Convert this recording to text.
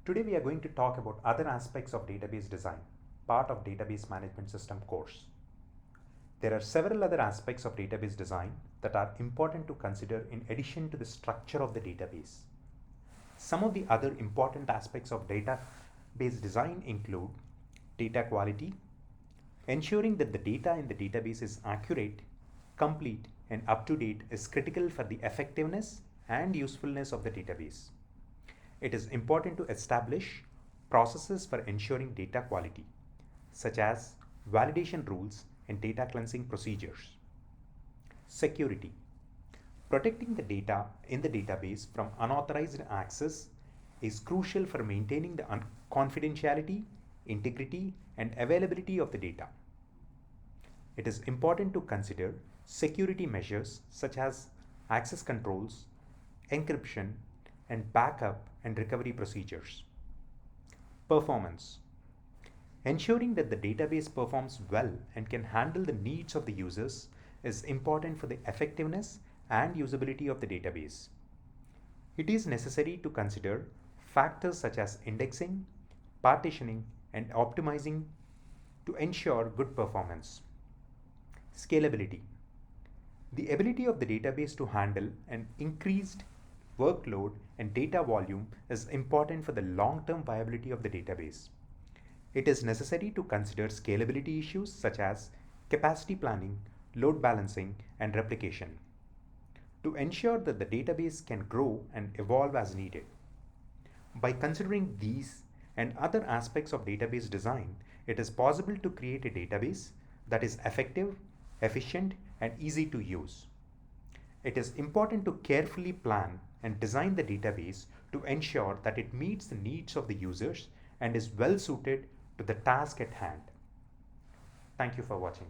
Today we are going to talk about other aspects of database design, part of database management system course. There are several other aspects of database design that are important to consider in addition to the structure of the database. Some of the other important aspects of database design include data quality, ensuring that the data in the database is accurate, complete, and up to date is critical for the effectiveness and usefulness of the database. It is important to establish processes for ensuring data quality, such as validation rules and data cleansing procedures. Security. Protecting the data in the database from unauthorized access is crucial for maintaining the confidentiality, integrity, and availability of the data. It is important to consider security measures such as access controls, encryption, and backup and recovery procedures. Performance. Ensuring that the database performs well and can handle the needs of the users is important for the effectiveness and usability of the database. It is necessary to consider factors such as indexing, partitioning, and optimizing to ensure good performance. Scalability. The ability of the database to handle an increased workload and data volume is important for the long-term viability of the database. It is necessary to consider scalability issues such as capacity planning, load balancing, and replication to ensure that the database can grow and evolve as needed. By considering these and other aspects of database design, it is possible to create a database that is effective, efficient, and easy to use. It is important to carefully plan and design the database to ensure that it meets the needs of the users and is well suited to the task at hand. Thank you for watching.